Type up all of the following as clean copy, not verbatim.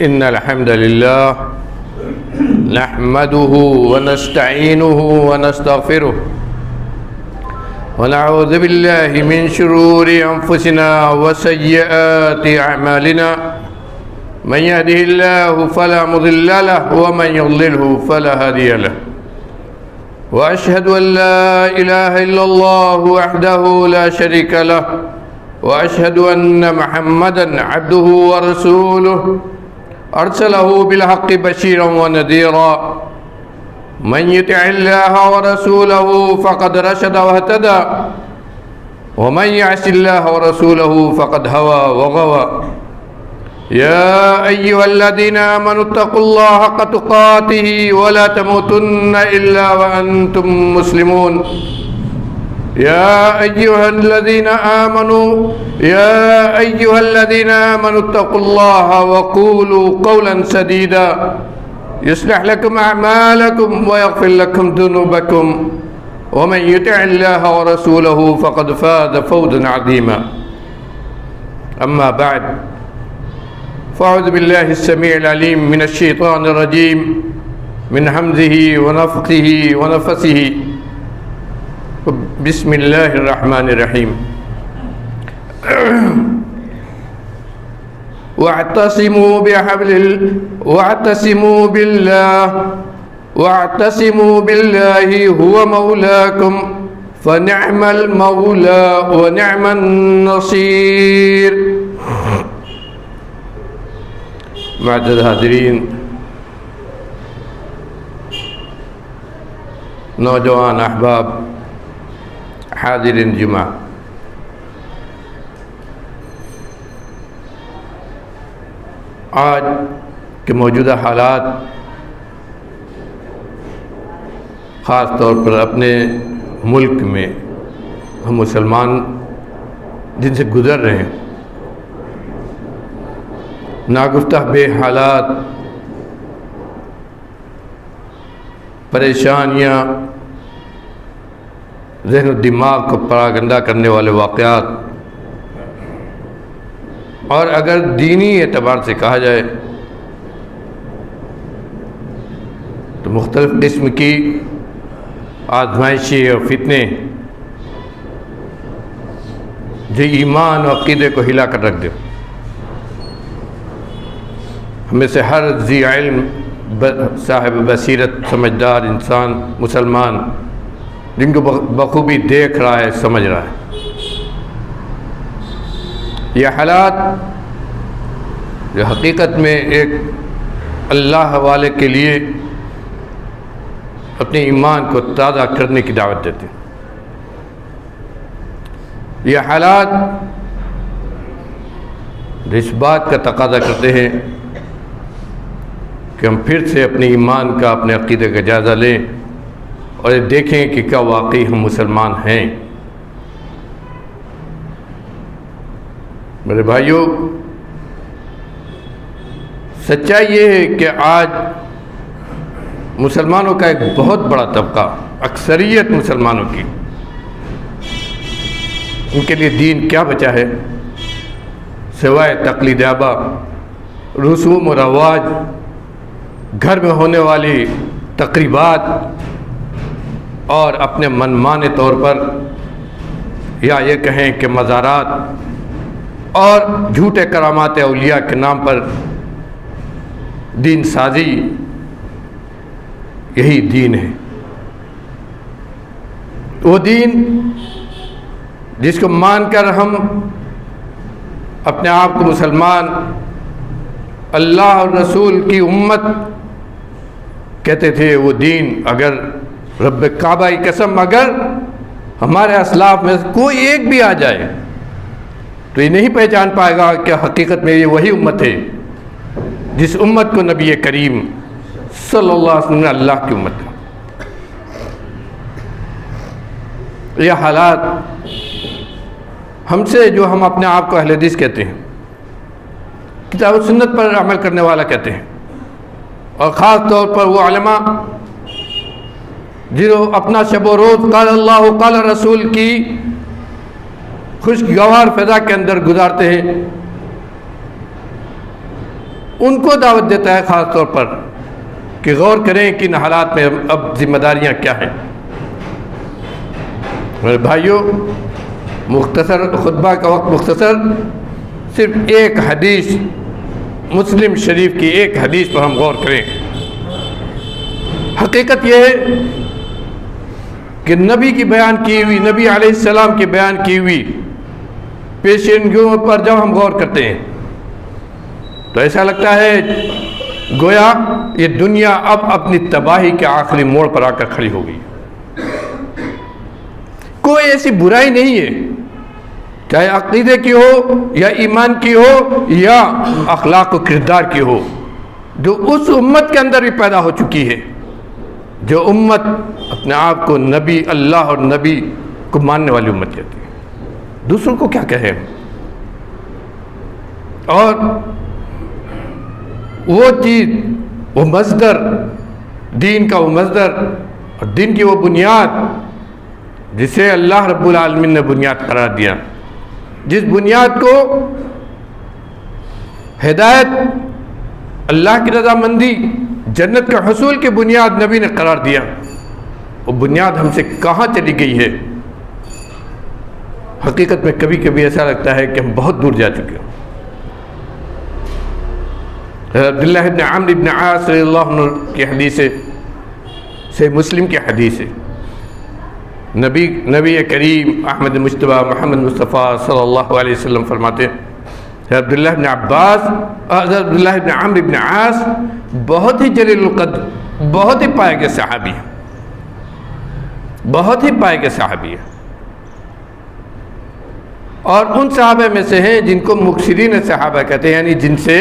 إن الحمد لله نحمده ونستعينه ونستغفره ونعوذ بالله من شرور أنفسنا وسيئات أعمالنا من يهده الله فلا مضل له ومن يضلله فلا هادي له وأشهد أن لا إله إلا الله وحده لا شريك له وأشهد أن محمدًا عبده ورسوله أرسله بالحق بشيرا ونذيرا من يطع الله ورسوله فقد رشد واهتدى ومن يعص الله ورسوله فقد هوى وغوى يا أيها الذين آمنوا اتقوا الله حق تقاته ولا تموتن إلا وأنتم مسلمون يا أيها الذين آمنوا اتقوا الله وقولوا قولا سديدا يصلح لكم أعمالكم ويغفر لكم ذنوبكم ومن يطع الله ورسوله فقد فاز فوزا عظيما أما بعد فأعوذ بالله السميع العليم من الشيطان الرجيم من همزه ونفخه ونفثه بسم الله الرحمن الرحيم واعتصموا بالله هو مولاكم فنعم المولى ونعم النصير. معزز حاضرین، نوجوان احباب، حاضرین جمعہ، آج کے موجودہ حالات خاص طور پر اپنے ملک میں ہم مسلمان جن سے گزر رہے ہیں، ناگفتہ بے حالات، پریشانیاں، ذہن و دماغ کو پراگندہ کرنے والے واقعات، اور اگر دینی اعتبار سے کہا جائے تو مختلف قسم کی آزمائشیں اور فتنے جو ایمان و عقیدے کو ہلا کر رکھ دے. ہمیں سے ہر ذی علم، صاحب بصیرت، سمجھدار انسان، مسلمان جن کو بخوبی دیکھ رہا ہے، سمجھ رہا ہے، یہ حالات جو حقیقت میں ایک اللہ والے کے لیے اپنے ایمان کو تازہ کرنے کی دعوت دیتے ہیں. یہ حالات اس بات کا تقاضا کرتے ہیں کہ ہم پھر سے اپنے ایمان کا، اپنے عقیدے کا جائزہ لیں اور یہ دیکھیں کہ کیا واقعی ہم مسلمان ہیں. میرے بھائیوں، سچائی یہ ہے کہ آج مسلمانوں کا ایک بہت بڑا طبقہ، اکثریت مسلمانوں کی، ان کے لیے دین کیا بچا ہے سوائے تقلید آبا، رسوم و رواج، گھر میں ہونے والی تقریبات اور اپنے منمانے طور پر، یا یہ کہیں کہ مزارات اور جھوٹے کرامات اولیاء کے نام پر دین سازی. یہی دین ہے، وہ دین جس کو مان کر ہم اپنے آپ کو مسلمان، اللہ اور رسول کی امت کہتے تھے. وہ دین اگر رب کعبہ کی قسم اگر ہمارے اسلاف میں کوئی ایک بھی آ جائے تو یہ نہیں پہچان پائے گا کہ حقیقت میں یہ وہی امت ہے جس امت کو نبی کریم صلی اللہ علیہ وسلم نے اللہ کی امت کہا. یہ حالات ہم سے، جو ہم اپنے آپ کو اہل حدیث کہتے ہیں، کتاب و سنت پر عمل کرنے والا کہتے ہیں، اور خاص طور پر وہ علماء جو اپنا شب و روز قال اللہ قال رسول کی خوشگوار فضا کے اندر گزارتے ہیں، ان کو دعوت دیتا ہے خاص طور پر کہ غور کریں کہ ان حالات میں اب ذمہ داریاں کیا ہیں۔ میرے بھائیوں، مختصر خطبہ کا وقت مختصر، صرف ایک حدیث، مسلم شریف کی ایک حدیث پر ہم غور کریں۔ حقیقت یہ ہے کہ نبی کی بیان کی ہوئی، نبی علیہ السلام کی بیان کی ہوئی پیشینگیوں پر جب ہم غور کرتے ہیں تو ایسا لگتا ہے گویا یہ دنیا اب اپنی تباہی کے آخری موڑ پر آ کر کھڑی ہو گئی۔ کوئی ایسی برائی نہیں ہے، چاہے عقیدے کی ہو یا ایمان کی ہو یا اخلاق و کردار کی ہو، جو اس امت کے اندر بھی پیدا ہو چکی ہے، جو امت اپنے آپ کو نبی اللہ اور نبی کو ماننے والی امت کہتی ہے۔ دوسروں کو کیا کہے؟ اور وہ چیز، وہ مصدر، دین کا وہ مصدر اور دین کی وہ بنیاد جسے اللہ رب العالمین نے بنیاد قرار دیا، جس بنیاد کو ہدایت، اللہ کی رضامندی، جنت کے حصول کی بنیاد نبی نے قرار دیا، وہ بنیاد ہم سے کہاں چلی گئی ہے؟ حقیقت میں کبھی کبھی ایسا لگتا ہے کہ ہم بہت دور جا چکے ہیں۔ عبداللہ ابن عمرو ابن عاص رضی اللہ عنہ کی حدیث ہے، صحیح مسلم کی حدیث ہے، نبی کریم احمد مجتبیٰ محمد مصطفیٰ صلی اللہ علیہ وسلم فرماتے ہیں، عبداللہ ابن عمرو ابن عاص بہت ہی جلیل القدر، بہت ہی پائے کے صحابی ہیں، بہت ہی پائے کے صحابی ہیں، اور ان صحابہ میں سے ہیں جن کو مکثرین صحابہ کہتے ہیں، یعنی جن سے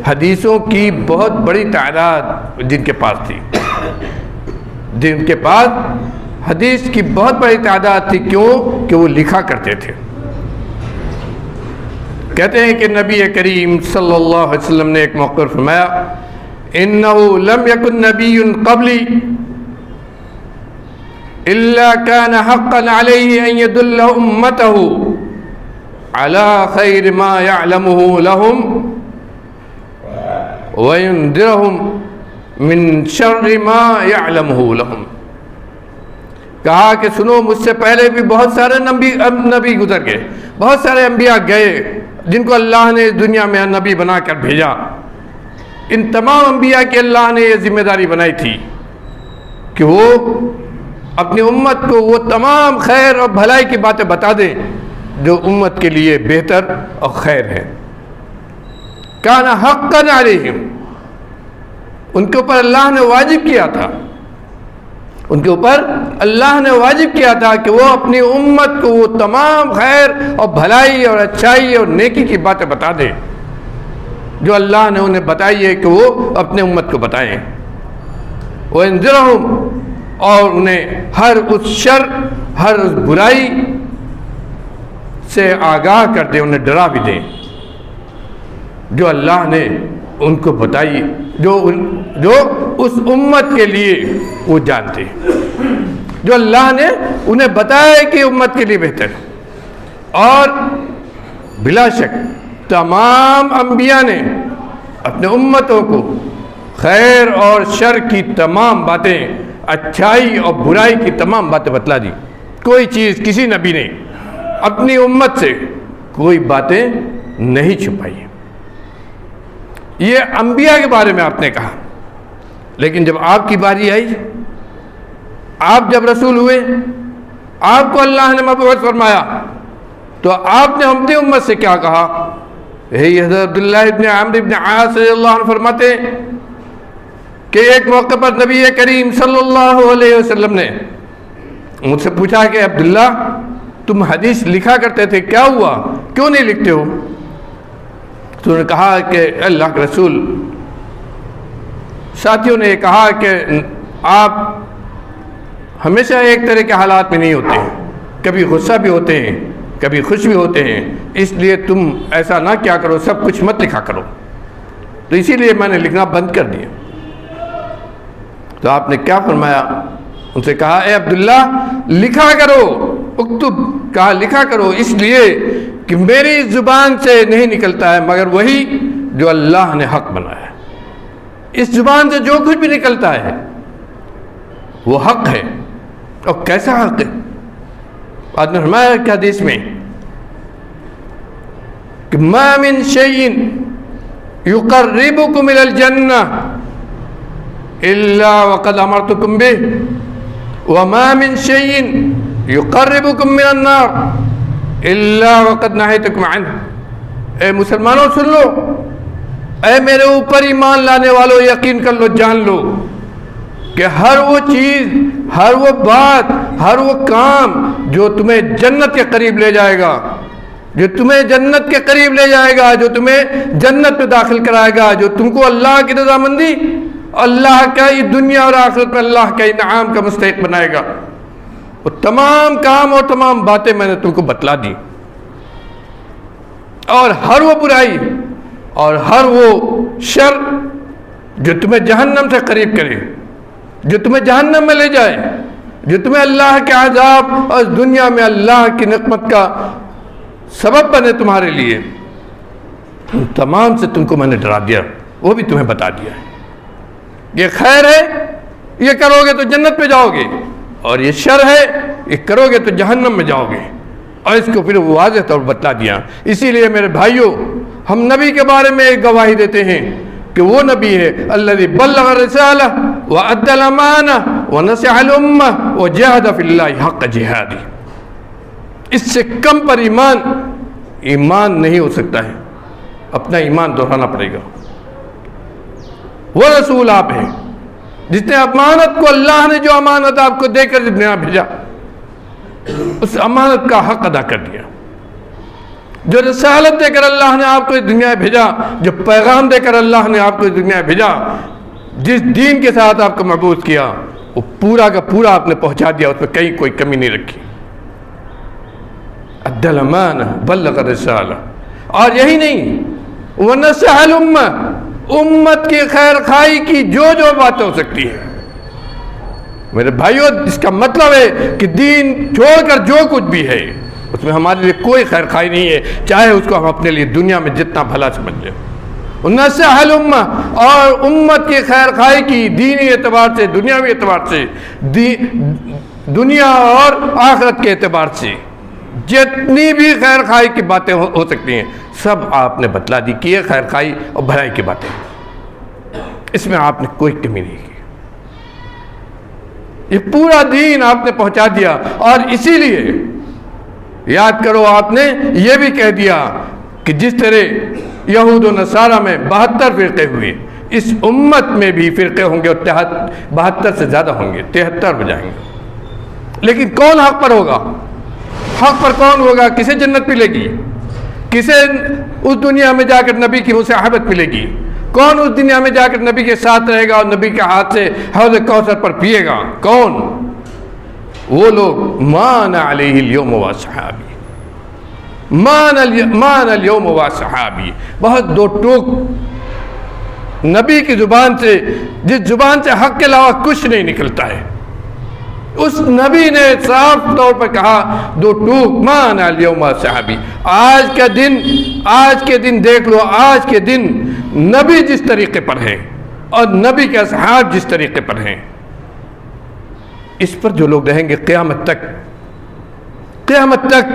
حدیثوں کی بہت بڑی تعداد جن کے پاس تھی، جن کے پاس حدیث کی بہت بڑی تعداد تھی۔ کیوں؟ کہ وہ لکھا کرتے تھے۔ کہتے ہیں کہ نبی کریم صلی اللہ علیہ وسلم نے ایک موقع پر فرمایا، اِنَّهُ لَمْ يَكُنْ نَبِيٌّ قَبْلِي إِلَّا كَانَ حَقًّا عَلَيْهِ أَن يَدُلَّ أُمَّتَهُ على خير ما يعلمه لهم وينذرهم من شر ما يعلمه لهم۔ کہا کہ سنو، مجھ سے پہلے بھی بہت سارے نبی گزر گئے، بہت سارے انبیاء گئے جن کو اللہ نے اس دنیا میں نبی بنا کر بھیجا۔ ان تمام انبیاء کی اللہ نے یہ ذمہ داری بنائی تھی کہ وہ اپنی امت کو وہ تمام خیر اور بھلائی کی باتیں بتا دیں جو امت کے لیے بہتر اور خیر ہے۔ کان حقا علیہم، ان کے اوپر اللہ نے واجب کیا تھا، ان کے اوپر اللہ نے واجب کیا تھا کہ وہ اپنی امت کو وہ تمام خیر اور بھلائی اور اچھائی اور نیکی کی باتیں بتا دیں جو اللہ نے انہیں بتائی ہے کہ وہ اپنے امت کو بتائیں۔ وَيَنذِرَهُمْ، اور انہیں ہر اس شر، ہر اس برائی سے آگاہ کر دیں، انہیں ڈرا بھی دیں جو اللہ نے ان کو بتائی، جو اس امت کے لیے وہ جانتے ہیں، جو اللہ نے انہیں بتایا کہ امت کے لیے بہتر ہے۔ اور بلا شک تمام انبیاء نے اپنے امتوں کو خیر اور شر کی تمام باتیں، اچھائی اور برائی کی تمام باتیں بتلا دی۔ کوئی چیز کسی نبی نے اپنی امت سے کوئی باتیں نہیں چھپائی۔ یہ انبیاء کے بارے میں آپ نے کہا، لیکن جب آپ کی باری آئی، آپ جب رسول ہوئے، آپ کو اللہ نے مبعوث فرمایا، تو آپ نے اپنی امت سے کیا کہا؟ یہی حضرت عبداللہ ابن عمرو ابن عاص رضی اللہ عنہ فرماتے ہیں کہ ایک موقع پر نبی کریم صلی اللہ علیہ وسلم نے مجھ سے پوچھا کہ عبداللہ، تم حدیث لکھا کرتے تھے، کیا ہوا؟ کیوں نہیں لکھتے ہو؟ تو انہوں نے کہا کہ اللہ کے رسول، ساتھیوں نے یہ کہا کہ آپ ہمیشہ ایک طرح کے حالات میں نہیں ہوتے ہیں، کبھی غصہ بھی ہوتے ہیں، کبھی خوش بھی ہوتے ہیں، اس لیے تم ایسا نہ کیا کرو، سب کچھ مت لکھا کرو۔ تو اسی لیے میں نے لکھنا بند کر دیا۔ تو آپ نے کیا فرمایا؟ ان سے کہا، اے عبداللہ، لکھا کرو، اکتب، کہا لکھا کرو، اس لیے کہ میری زبان سے نہیں نکلتا ہے مگر وہی جو اللہ نے حق بنایا ہے۔ اس زبان سے جو کچھ بھی نکلتا ہے وہ حق ہے. اور کیسا حق ہے؟ آپ نے فرمایا کہ حدیث میں کہ ما من شیء یقربکم الی الجنہ الا وقد امرتکم به وما من شیء یقربکم من النار الا وقد نہیتکم عنہ. اے مسلمانوں سن لو، اے میرے اوپر ایمان لانے والوں، یقین کر لو، جان لو کہ ہر وہ چیز، ہر وہ بات، ہر وہ کام جو تمہیں جنت کے قریب لے جائے گا، جو تمہیں جنت کے قریب لے جائے گا، جو تمہیں جنت میں داخل کرائے گا، جو تم کو اللہ کی رضامندی، اللہ کا دنیا اور آخرت میں اللہ کا انعام کا مستحق بنائے گا، وہ تمام کام اور تمام باتیں میں نے تم کو بتلا دی. اور ہر وہ برائی اور ہر وہ شر جو تمہیں جہنم سے قریب کرے، جو تمہیں جہنم میں لے جائے، جو تمہیں اللہ کے عذاب اور دنیا میں اللہ کی نقمت کا سبب بنے تمہارے لیے، ان تمام سے تم کو میں نے ڈرا دیا، وہ بھی تمہیں بتا دیا ہے. یہ خیر ہے، یہ کرو گے تو جنت پہ جاؤ گے، اور یہ شر ہے، یہ کرو گے تو جہنم میں جاؤ گے. اور اس کو پھر واضح طور پر بتلا دیا. اسی لیے میرے بھائیوں، ہم نبی کے بارے میں ایک گواہی دیتے ہیں کہ وہ نبی ہے الذی بلغ الرسالہ وأدى الامانہ ونصح الامہ وجاہد فی اللہ حق جہادہ. اس سے کم پر ایمان نہیں ہو سکتا ہے. اپنا ایمان دہرانا پڑے گا. وہ رسول آپ ہیں جس نے امانت کو، اللہ نے جو امانت آپ کو دے کر دنیا بھیجا، اس امانت کا حق ادا کر دیا. جو رسالت دے کر اللہ نے آپ کو اس دنیا میں بھیجا، جو پیغام دے کر اللہ نے آپ کو اس دنیا میں بھیجا، جس دین کے ساتھ آپ کو مبعوث کیا، وہ پورا کا پورا آپ نے پہنچا دیا، اس میں کہیں کوئی کمی نہیں رکھی. ادى الامانہ بلغ الرسالہ. اور یہی نہیں، ونصح الامہ، امت کی خیر خواہی کی جو باتیں ہو سکتی ہیں. میرے بھائیوں، اس کا مطلب ہے کہ دین چھوڑ کر جو کچھ بھی ہے اس میں ہمارے لیے کوئی خیر خواہی نہیں ہے، چاہے اس کو ہم اپنے لیے دنیا میں جتنا بھلا سمجھ لیں. نصح الامہ، اور امت کی خیر خواہی کی دینی اعتبار سے، دنیاوی اعتبار سے، دنیا اور آخرت کے اعتبار سے جتنی بھی خیر خواہی کی باتیں ہو سکتی ہیں سب آپ نے بتلا دی کہ یہ خیر خواہی اور بھلائی کی باتیں، اس میں آپ نے کوئی کمی نہیں کی. یہ پورا دین آپ نے پہنچا دیا. اور اسی لیے یاد کرو، آپ نے یہ بھی کہہ دیا کہ جس طرح یہود و نصارہ میں 72 فرقے ہوئے، اس امت میں بھی فرقے ہوں گے، اور 72 سے زیادہ ہوں گے، 73 ہو جائیں گے. لیکن کون حق پر ہوگا؟ حق پر کون ہوگا؟ کسے جنت ملے گی؟ کسے اس دنیا میں جا کر نبی کی مصاحبت ملے گی؟ کون اس دنیا میں جا کر نبی کے ساتھ رہے گا اور نبی کے ہاتھ سے حوض کوثر پر پیے گا؟ کون؟ وہ لوگ مان علیہ اليوم واصحابی، مان اليوم واصحابی. بہت دو ٹوک نبی کی زبان سے، جس زبان سے حق کے علاوہ کچھ نہیں نکلتا ہے، اس نبی نے صاف طور پر کہا دو ٹوک، مان اليوم واصحابی. آج کے دن دیکھ لو، آج کے دن نبی جس طریقے پر ہیں اور نبی کے اصحاب جس طریقے پر ہیں، اس پر جو لوگ رہیں گے قیامت تک،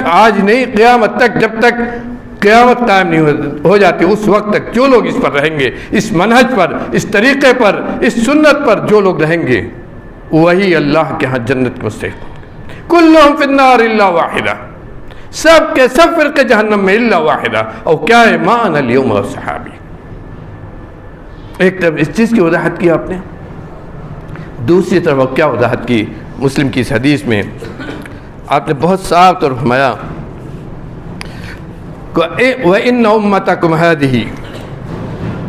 آج نہیں، قیامت تک، جب تک قیامت قائم نہیں ہو جاتی، اس وقت تک جو لوگ اس پر رہیں گے، اس منہج پر، اس طریقے پر، اس سنت پر جو لوگ رہیں گے، وہی اللہ کے ہاں جنت کے مستحق. کلہم فی النار الا واحدہ، سب کے سب فرقے جہنم میں الا واحدہ. اور کیا ہے؟ مان اليوم والصحابی. ایک طرف اس چیز کی وضاحت کی آپ نے، دوسری طرف کیا وضاحت کی؟ مسلم کی اس حدیث میں آپ نے بہت صاف طور فرمایا وَإِنَّ أُمَّتَكُمْ هَذِهِ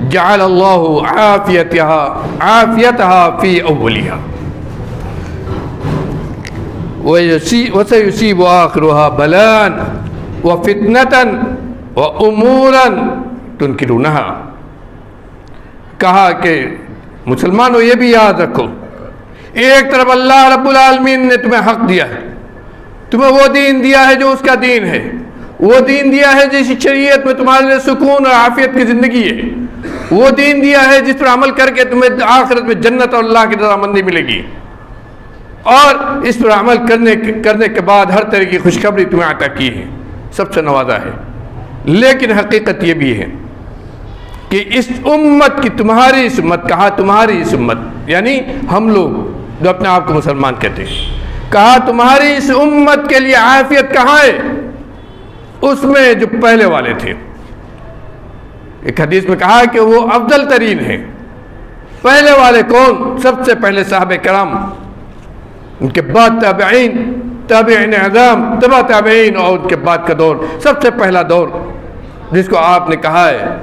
جَعَلَ اللَّهُ عَافِيَتَهَا فِي أَوَّلِهَا وَسَيُصِيبُ آخِرُهَا بَلَاءً وَفِتْنَةً وَأُمُورًا تُنْكِرُونَهَا. کہا کہ مسلمانوں یہ بھی یاد رکھو، ایک طرف اللہ رب العالمین نے تمہیں حق دیا ہے، تمہیں وہ دین دیا ہے جو اس کا دین ہے، وہ دین دیا ہے جس شریعت میں تمہارے لیے سکون اور عافیت کی زندگی ہے، وہ دین دیا ہے جس پر عمل کر کے تمہیں آخرت میں جنت اور اللہ کی رضامندی ملے گی، اور اس پر عمل کرنے کے بعد ہر طرح کی خوشخبری تمہیں عطا کی ہے، سب سے نوازا ہے۔ لیکن حقیقت یہ بھی ہے کہ اس امت کی، تمہاری اس امت، کہا تمہاری اس امت یعنی ہم لوگ جو اپنے آپ کو مسلمان کہتے ہیں، کہا تمہاری اس امت کے لیے عافیت کہاں ہے؟ اس میں جو پہلے والے تھے۔ ایک حدیث میں کہا کہ وہ افضل ترین ہیں۔ پہلے والے کون؟ سب سے پہلے صحابہ کرام، ان کے بعد تابعین، تابعین اعظام، تبع تابعین، اور ان کے بعد کا دور سب سے پہلا دور جس کو آپ نے کہا ہے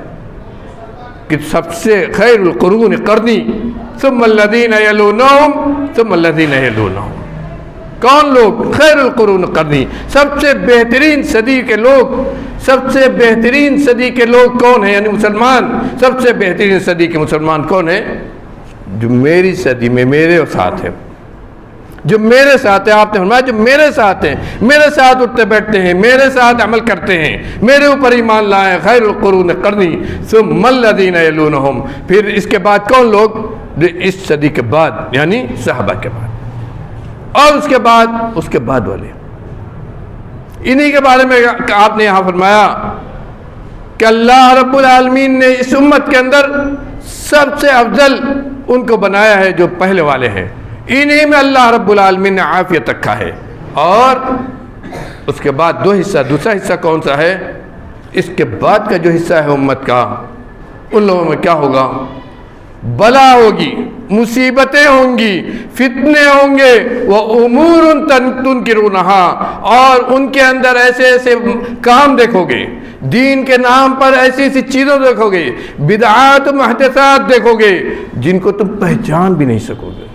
کہ سب سے خیر القرون قرنی ثم الذین یلونہم ثم الذین یلونہم۔ کون لوگ؟ خیر القرون قرنی، سب سے بہترین صدی کے لوگ، سب سے بہترین صدی کے لوگ کون ہیں؟ یعنی مسلمان، سب سے بہترین صدی کے مسلمان کون ہیں؟ جو میری صدی میں میرے ساتھ ہیں، جو میرے ساتھ ہیں۔ آپ نے فرمایا جو میرے ساتھ ہیں، میرے ساتھ اٹھتے بیٹھتے ہیں، میرے ساتھ عمل کرتے ہیں، میرے اوپر ایمان لائے، خیر القرون قرنی ثم الذین یلونہم۔ پھر اس کے بعد کون لوگ؟ جو اس صدی کے بعد یعنی صحابہ کے بعد، اور اس کے بعد والے، انہی کے بارے میں آپ نے یہاں فرمایا کہ اللہ رب العالمین نے اس امت کے اندر سب سے افضل ان کو بنایا ہے جو پہلے والے ہیں، انہی میں اللہ رب العالمین نے عافیت رکھا ہے۔ اور اس کے بعد دو حصہ، دوسرا حصہ کون سا ہے؟ اس کے بعد کا جو حصہ ہے امت کا، ان لوگوں میں کیا ہوگا؟ بلا ہوگی، مصیبتیں ہوں گی، فتنے ہوں گے، وَأُمُورٌ تُنْكِرُونَهَا، اور ان کے اندر ایسے ایسے کام دیکھو گے، دین کے نام پر ایسی ایسی چیزوں دیکھو گے، بدعات و محدثات دیکھو گے جن کو تم پہچان بھی نہیں سکو گے۔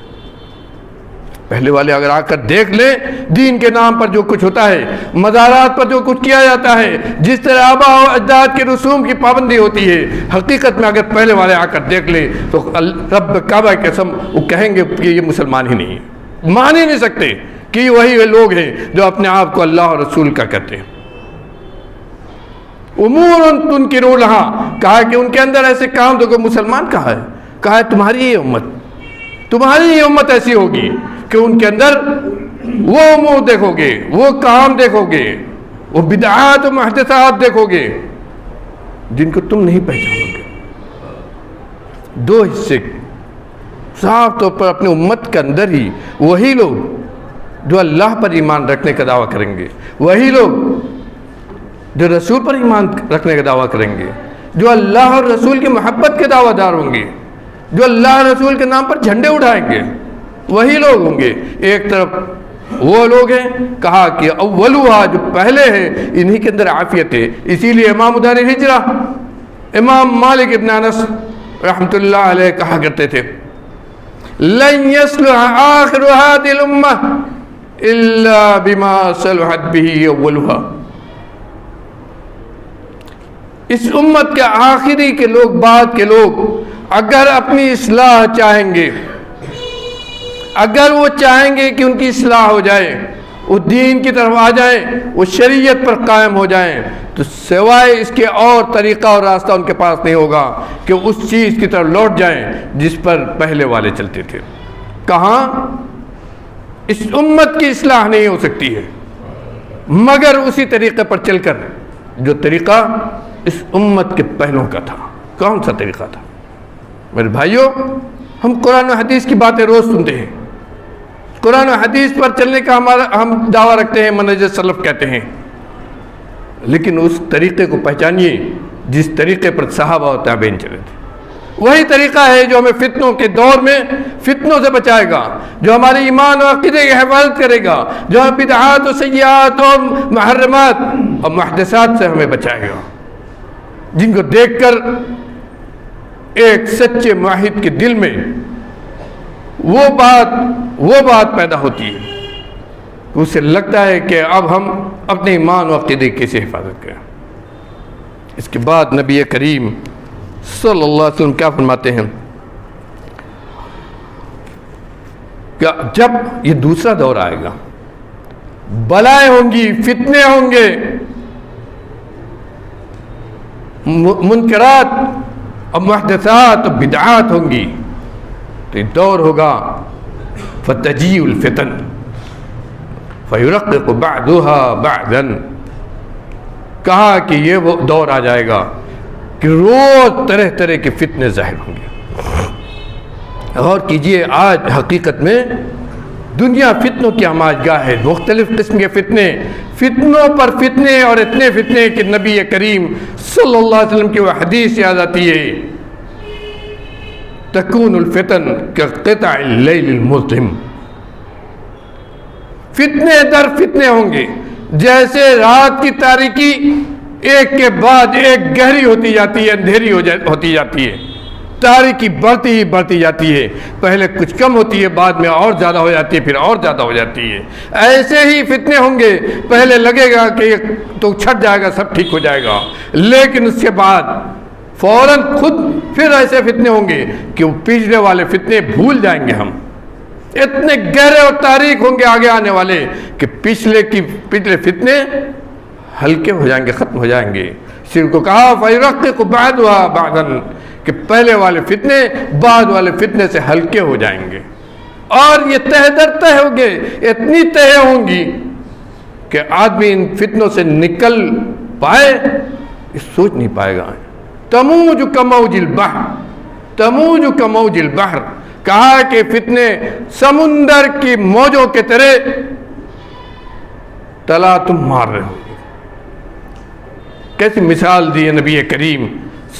پہلے والے اگر آ کر دیکھ لیں دین کے نام پر جو کچھ ہوتا ہے، مزارات پر جو کچھ کیا جاتا ہے، جس طرح آباء و اجداد کے رسوم کی پابندی ہوتی ہے، حقیقت میں اگر پہلے والے آ کر دیکھ لیں تو رب کعبہ کی قسم وہ کہیں گے کہ یہ مسلمان ہی نہیں ہے، مان ہی نہیں سکتے کہ یہ وہی لوگ ہیں جو اپنے آپ کو اللہ اور رسول کا کہتے ہیں۔ امور تنکرونہا، کہا کہ ان کے اندر ایسے کام تو مسلمان کہا ہے، کہا ہے تمہاری یہ امت، تمہاری یہ امت ایسی ہوگی کہ ان کے اندر وہ امور دیکھو گے، وہ کام دیکھو گے، وہ بدعات و محدثات دیکھو گے جن کو تم نہیں پہچانو گے۔ دو حصے صاف طور پر اپنے امت کے اندر ہی وہی لوگ جو اللہ پر ایمان رکھنے کا دعویٰ کریں گے، وہی لوگ جو رسول پر ایمان رکھنے کا دعویٰ کریں گے، جو اللہ اور رسول کی محبت کے دعویٰ دار ہوں گے، جو اللہ اور رسول کے نام پر جھنڈے اٹھائیں گے، وہی لوگ ہوں گے۔ ایک طرف وہ لوگ ہیں، کہا کہ اولوہا، جو پہلے ہیں انہی کے اندر عافیت ہے۔ اسی لیے امام دار ہجرہ امام مالک ابن انس رحمۃ اللہ علیہ کہا کرتے تھے لن يصلح آخر هذه الامة الا بما صلحت به اولها۔ اس امت کے آخری کے لوگ، بعد کے لوگ اگر اپنی اصلاح چاہیں گے، اگر وہ چاہیں گے کہ ان کی اصلاح ہو جائے، وہ دین کی طرف آ جائیں، وہ شریعت پر قائم ہو جائیں، تو سوائے اس کے اور طریقہ اور راستہ ان کے پاس نہیں ہوگا کہ اس چیز کی طرف لوٹ جائیں جس پر پہلے والے چلتے تھے۔ کہاں؟ اس امت کی اصلاح نہیں ہو سکتی ہے مگر اسی طریقے پر چل کر جو طریقہ اس امت کے پہلوں کا تھا۔ کون سا طریقہ تھا؟ میرے بھائیوں، ہم قرآن و حدیث کی باتیں روز سنتے ہیں، قرآن و حدیث پر چلنے کا ہم دعویٰ رکھتے ہیں، منہج سلف کہتے ہیں، لیکن اس طریقے کو پہچانیے جس طریقے پر صحابہ و تابعین چلے تھے۔ وہی طریقہ ہے جو ہمیں فتنوں کے دور میں فتنوں سے بچائے گا، جو ہمارے ایمان و عقیدے کی حفاظت کرے گا، جو ہمیں بدعات و سیئات اور محرمات اور محدثات سے ہمیں بچائے گا، جن کو دیکھ کر ایک سچے موحد کے دل میں وہ بات پیدا ہوتی ہے، اسے لگتا ہے کہ اب ہم اپنے ایمان و عقیدے کی کیسے حفاظت کریں۔ اس کے بعد نبی کریم صلی اللہ علیہ وسلم کیا فرماتے ہیں کہ جب یہ دوسرا دور آئے گا، بلائیں ہوں گی، فتنے ہوں گے، منکرات اب محدثات اب بدعات ہوں گی، تو یہ دور ہوگا فتجیء الفتن فیرقق بعضها بعضا، کہا کہ یہ وہ دور آ جائے گا کہ روز طرح طرح کے فتنے ظاہر ہوں گے۔ غور کیجئے، آج حقیقت میں دنیا فتنوں کی آماجگاہ ہے، مختلف قسم کے فتنے، فتنوں پر فتنے، اور اتنے فتنے کہ نبی کریم صلی اللہ علیہ وسلم کی وہ حدیث یاد آتی ہے، تکون الفتن کقطع اللیل المظلم، فتنے در فتنے ہوں گے، جیسے رات کی تاریکی ایک کے بعد ایک گہری ہوتی جاتی ہے، اندھیری ہوتی جاتی ہے، تاریکی بڑھتی ہی بڑھتی جاتی ہے، پہلے کچھ کم ہوتی ہے، بعد میں اور زیادہ ہو جاتی ہے، پھر اور زیادہ ہو جاتی ہے۔ ایسے ہی فتنے ہوں گے، پہلے لگے گا کہ تو چھٹ جائے گا، سب ٹھیک ہو جائے گا، لیکن اس کے بعد فوراً خود پھر ایسے فتنے ہوں گے کہ وہ پچھلے والے فتنے بھول جائیں گے ہم، اتنے گہرے اور تاریک ہوں گے آگے آنے والے کہ پچھلے فتنے ہلکے ہو جائیں گے، ختم ہو جائیں گے۔ اسی کو کہا فَيُرَقِّقُ بَعْضُهَا بَعْضًا، کہ پہلے والے فتنے بعد والے فتنے سے ہلکے ہو جائیں گے، اور یہ تہ در تہ ہوں گے، اتنی تہیں ہوں گی کہ آدمی ان فتنوں سے نکل پائے سوچ نہیں پائے گا۔ تموج کموج البحر، تموج کموج البحر، کہا کہ فتنے سمندر کی موجوں کے طرح تلا تم مار رہے ہو۔ کیسی مثال دی ہے نبی کریم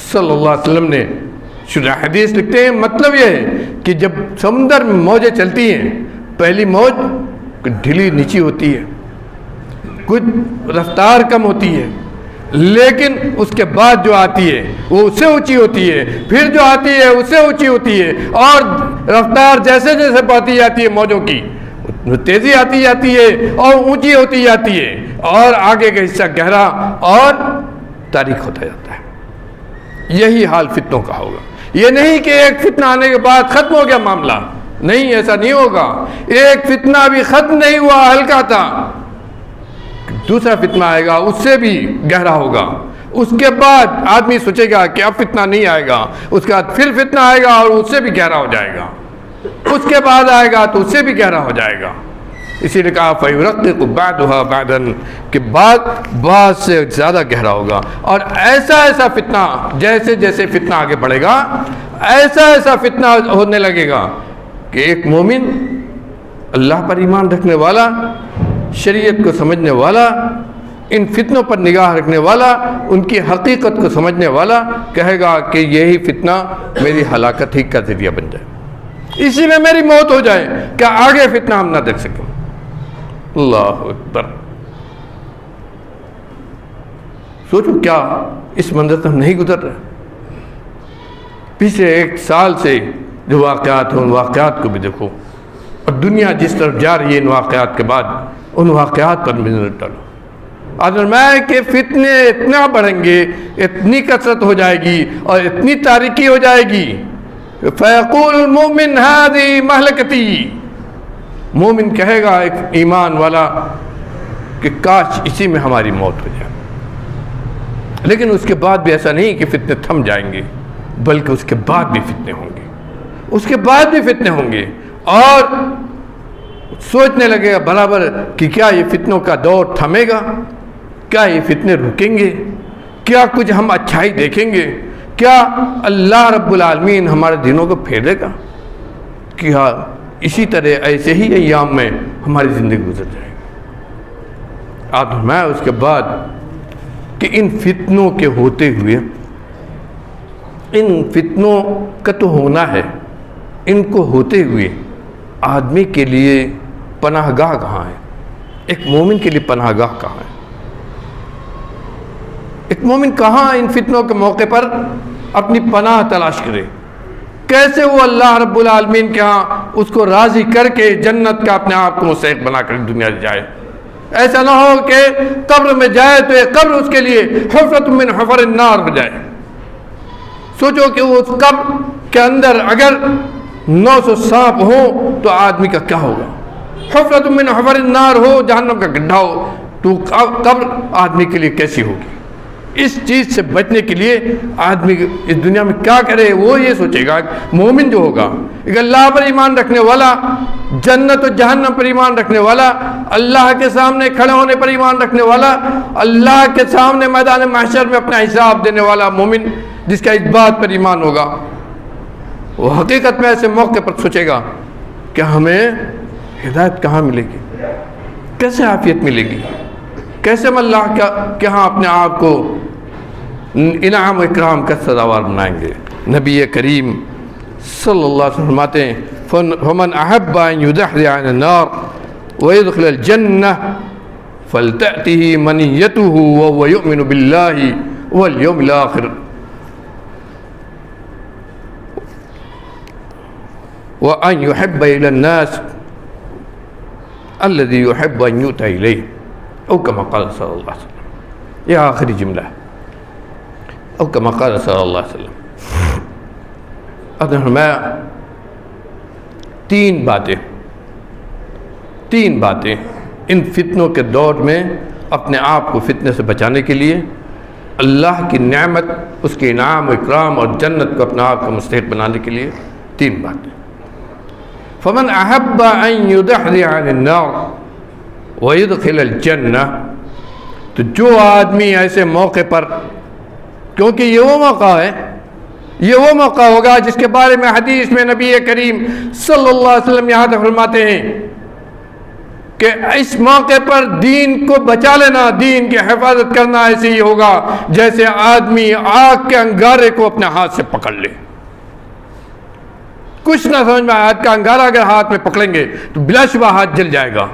صلی اللہ علیہ وسلم نے۔ شرح حدیث لکھتے ہیں مطلب یہ ہے کہ جب سمندر میں موجیں چلتی ہیں، پہلی موج کچھ ڈھیلی نیچی ہوتی ہے، کچھ رفتار کم ہوتی ہے، لیکن اس کے بعد جو آتی ہے وہ اس سے اونچی ہوتی ہے، پھر جو آتی ہے اس سے اونچی ہوتی ہے، اور رفتار جیسے جیسے بڑھتی جاتی ہے موجوں کی، تیزی آتی جاتی ہے اور اونچی ہوتی جاتی ہے، اور آگے کا حصہ گہرا اور تاریک ہوتا جاتا ہے۔ یہی حال فتنوں کا ہوگا۔ یہ نہیں کہ ایک فتنہ آنے کے بعد ختم ہو گیا معاملہ، نہیں، ایسا نہیں ہوگا۔ ایک فتنہ بھی ختم نہیں ہوا، ہلکا تھا، دوسرا فتنہ آئے گا، اس سے بھی گہرا ہوگا، اس کے بعد آدمی سوچے گا کہ اب فتنہ نہیں آئے گا، اس کے بعد پھر فتنہ آئے گا اور اس سے بھی گہرا ہو جائے گا، اس کے بعد آئے گا تو اس سے بھی گہرا ہو جائے گا۔ اسی لیے کہا فَيُرَقِّقُ بَعْضُهَا بَعْضًا، کہ بعد سے زیادہ گہرا ہوگا، اور ایسا فتنہ، جیسے جیسے فتنہ آگے بڑھے گا ایسا فتنہ ہونے لگے گا کہ ایک مومن، اللہ پر ایمان رکھنے والا، شریعت کو سمجھنے والا، ان فتنوں پر نگاہ رکھنے والا، ان کی حقیقت کو سمجھنے والا، کہے گا کہ یہی فتنہ میری ہلاکت ہی کا ذریعہ بن جائے، اسی میں میری موت ہو جائے، کہ آگے فتنہ ہم نہ دیکھ سکیں۔ اللہ اکبر! سوچو کیا اس منظر سے ہم نہیں گزر رہے؟ پچھلے ایک سال سے جو واقعات ہیں ان واقعات کو بھی دیکھو، اور دنیا جس طرف جا رہی ہے ان واقعات کے بعد، ان واقعات پر بھی نظر ڈالو۔ فرمایا کہ فتنے اتنا بڑھیں گے، اتنی کثرت ہو جائے گی اور اتنی تاریکی ہو جائے گی، فَيَقُولُ الْمُؤْمِنُ هَذِهِ مَهْلَكَتِي، مومن کہے گا، ایک ایمان والا، کہ کاش اسی میں ہماری موت ہو جائے۔ لیکن اس کے بعد بھی ایسا نہیں کہ فتنے تھم جائیں گے، بلکہ اس کے بعد بھی فتنے ہوں گے، اس کے بعد بھی فتنے ہوں گے، اور سوچنے لگے گا برابر کہ کیا یہ فتنوں کا دور تھمے گا، کیا یہ فتنے رکیں گے، کیا کچھ ہم اچھائی دیکھیں گے، کیا اللہ رب العالمین ہمارے دنوں کو پھیرے گا، کیا اسی طرح ایسے ہی ایام میں ہماری زندگی گزر جائے گی۔ آپ فرمایا اس کے بعد کہ ان فتنوں کے ہوتے ہوئے، ان فتنوں کا تو ہونا ہے، ان کو ہوتے ہوئے آدمی کے لیے پناہ گاہ کہاں ہے؟ ایک مومن کے لیے پناہ گاہ کہاں ہے؟ ایک مومن کہاں ان فتنوں کے موقع پر اپنی پناہ تلاش کرے؟ کیسے وہ اللہ رب العالمین کے ہاں اس کو راضی کر کے جنت کا اپنے آپ کو مستحق بنا کر دنیا جائے؟ ایسا نہ ہو کہ قبر میں جائے تو ایک قبر اس کے لیے حفرۃ من حفر النار ہو جائے۔ سوچو کہ وہ اس قبر کے اندر اگر 900 سانپ ہوں تو آدمی کا کیا ہوگا؟ حفرۃ من حفر النار ہو، جہنم کا گڈھا ہو، تو قبر آدمی کے لیے کیسی ہوگی؟ اس چیز سے بچنے کے لیے آدمی اس دنیا میں کیا کرے، وہ یہ سوچے گا مومن جو ہوگا، ایک اللہ پر ایمان رکھنے والا، جنت و جہنم پر ایمان رکھنے والا، اللہ کے سامنے کھڑے ہونے پر ایمان رکھنے والا، اللہ کے سامنے میدان محشر میں اپنا حساب دینے والا مومن جس کا اس بات پر ایمان ہوگا، وہ حقیقت میں ایسے موقع پر سوچے گا کہ ہمیں ہدایت کہاں ملے گی، کیسے عافیت ملے گی، کیسے ہم اللہ کے ہاں اپنے آپ کو انعام و اکرام کا سزاوار بنائیں گے۔ نبی کریم صلی اللہ علیہ وسلم فرماتے ہیں فمن احب ان یدحض عن النار ويدخل الجنہ فلتأته منیته وهو یؤمن باللہ والیوم الآخر وأن يحب إلى الناس الذي يحب أن يؤتى إليه أو كما قال صلى الله عليه وسلم، یہ آخری جملہ ہے، أو كما قال صلی اللہ علیہ وسلم۔ میں تین باتیں ان فتنوں کے دور میں اپنے آپ کو فتنے سے بچانے کے لیے، اللہ کی نعمت، اس کے انعام و اکرام اور جنت کو اپنے آپ کو مستحق بنانے کے لیے تین باتیں۔ فمن احب ان یدحض عن النار ویدخل الجنہ، تو جو آدمی ایسے موقع پر، کیونکہ یہ وہ موقع ہے، یہ وہ موقع ہوگا جس کے بارے میں حدیث میں نبی کریم صلی اللہ علیہ وسلم یہاں تک فرماتے ہیں کہ اس موقع پر دین کو بچا لینا، دین کی حفاظت کرنا ایسے ہی ہوگا جیسے آدمی آگ کے انگارے کو اپنے ہاتھ سے پکڑ لے۔ کچھ نہ سمجھ میں آگ کا انگارہ اگر ہاتھ میں پکڑیں گے تو بلا شبہ ہاتھ جل جائے گا،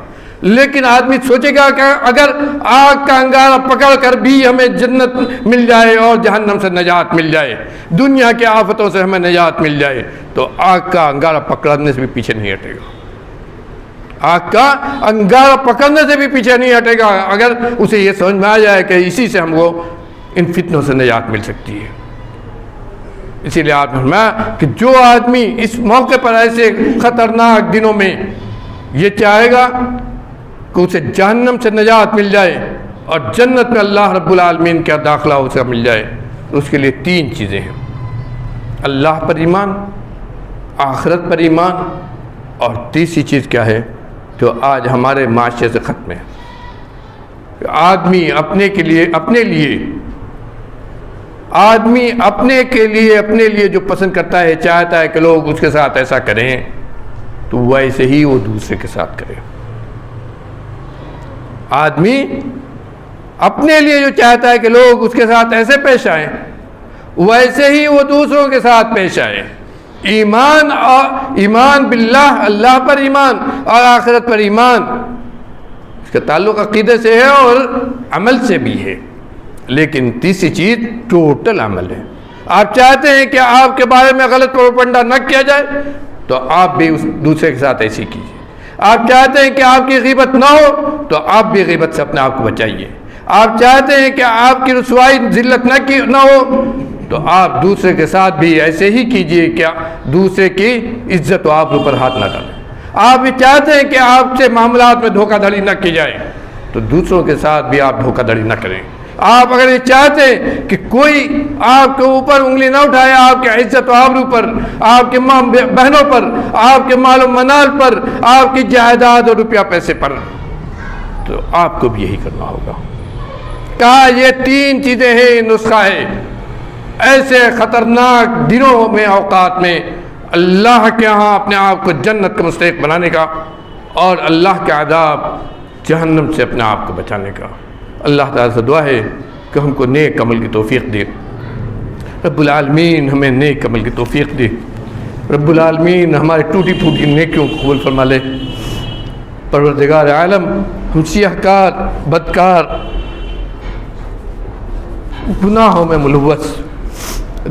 لیکن آدمی سوچے گا کہ اگر آگ کا انگارہ پکڑ کر بھی ہمیں جنت مل جائے اور جہنم سے نجات مل جائے، دنیا کی آفتوں سے ہمیں نجات مل جائے، تو آگ کا انگارہ پکڑنے سے بھی پیچھے نہیں ہٹے گا، آگ کا انگارہ پکڑنے سے بھی پیچھے نہیں ہٹے گا اگر اسے یہ سمجھ میں آ جائے کہ اسی سے ہم کو ان فتنوں سے نجات مل سکتی ہے۔ اسی لیے آپ نے فرمایا کہ جو آدمی اس موقع پر ایسے خطرناک دنوں میں یہ چاہے گا کہ اسے جہنم سے نجات مل جائے اور جنت میں اللہ رب العالمین کا داخلہ اسے مل جائے، تو اس کے لیے تین چیزیں ہیں: اللہ پر ایمان، آخرت پر ایمان، اور تیسری چیز کیا ہے جو آج ہمارے معاشرے سے ختم ہے، کہ آدمی اپنے لیے جو پسند کرتا ہے، چاہتا ہے کہ لوگ اس کے ساتھ ایسا کریں تو ویسے ہی وہ دوسرے کے ساتھ کرے۔ آدمی اپنے لیے جو چاہتا ہے کہ لوگ اس کے ساتھ ایسے پیش آئیں ویسے ہی وہ دوسروں کے ساتھ پیش آئے۔ ایمان باللہ، اللہ پر ایمان اور آخرت پر ایمان، اس کا تعلق عقیدے سے ہے اور عمل سے بھی ہے، لیکن تیسری چیز ٹوٹل عمل ہے۔ آپ چاہتے ہیں کہ آپ کے بارے میں غلط پروپگنڈا نہ کیا جائے تو آپ بھی اس دوسرے کے ساتھ ایسی کیجیے۔ آپ چاہتے ہیں کہ آپ کی غیبت نہ ہو تو آپ بھی غیبت سے اپنے آپ کو بچائیے۔ آپ چاہتے ہیں کہ آپ کی رسوائی ذلت نہ ہو تو آپ دوسرے کے ساتھ بھی ایسے ہی کیجیے کہ دوسرے کی عزت و آبرو پر ہاتھ نہ ڈالیں۔ آپ یہ چاہتے ہیں کہ آپ سے معاملات میں دھوکہ دھڑی نہ کی جائے تو دوسروں کے ساتھ بھی آپ دھوکہ دھڑی نہ کریں۔ آپ اگر یہ چاہتے ہیں کہ کوئی آپ کے اوپر انگلی نہ اٹھائے، آپ کے عزت و آبرو پر، آپ کے ماں بہنوں پر، آپ کے مال و منال پر، آپ کی جائیداد اور روپیہ پیسے پر، تو آپ کو بھی یہی کرنا ہوگا۔ کہا یہ تین چیزیں ہیں، نسخہ ہے ایسے خطرناک دنوں میں، اوقات میں اللہ کے ہاں اپنے آپ کو جنت کا مستحق بنانے کا اور اللہ کے عذاب جہنم سے اپنے آپ کو بچانے کا۔ اللہ تعالیٰ سے دعا ہے کہ ہم کو نیک عمل کی توفیق دے، رب العالمین ہمیں نیک عمل کی توفیق دے، رب العالمین ہمارے ٹوٹی پھوٹی نیکیوں کو قبول فرما لے۔ پروردگار عالم، ہم سیاہ کار، بدکار، گناہوں میں ملوث،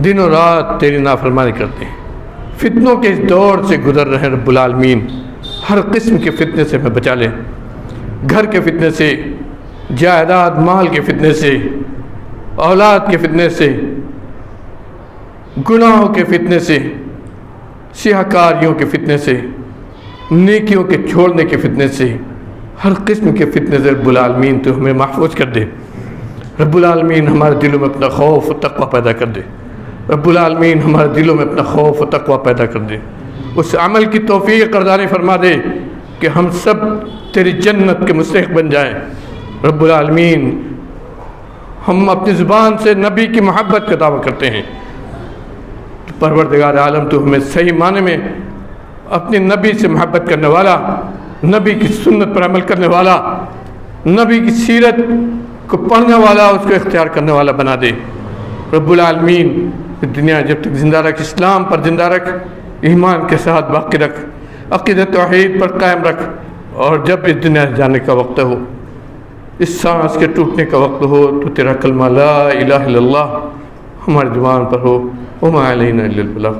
دن و رات تیری نافرمانی کرتے ہیں، فتنوں کے اس دور سے گزر رہے ہیں، رب العالمین ہر قسم کے فتنے سے ہمیں بچا لے، گھر کے فتنے سے، جائیداد مال کے فتنے سے، اولاد کے فتنے سے، گناہوں کے فتنے سے، سیاہ کاریوں کے فتنے سے، نیکیوں کے چھوڑنے کے فتنے سے، ہر قسم کے فتنے سے رب العالمین تو ہمیں محفوظ کر دے۔ رب العالمین ہمارے دلوں میں اپنا خوف و تقوی پیدا کر دے، رب العالمین ہمارے دلوں میں اپنا خوف و تقوی پیدا کر دے، اس عمل کی توفیق عطا فرما دے کہ ہم سب تیری جنت کے مستحق بن جائیں۔ رب العالمین ہم اپنی زبان سے نبی کی محبت کا دعویٰ کرتے ہیں، تو پروردگار عالم تو ہمیں صحیح معنی میں اپنے نبی سے محبت کرنے والا، نبی کی سنت پر عمل کرنے والا، نبی کی سیرت کو پڑھنے والا، اس کو اختیار کرنے والا بنا دے۔ رب العالمین دنیا جب تک زندہ رکھ، اسلام پر زندہ رکھ، ایمان کے ساتھ باقی رکھ، عقیدت توحید پر قائم رکھ، اور جب اس دنیا سے جانے کا وقت ہو، اس سانس کے ٹوٹنے کا وقت ہو، تو تیرا کلمہ لا الہ الا اللہ ہماری زبان پر ہو، وما علینا الا البلاغ۔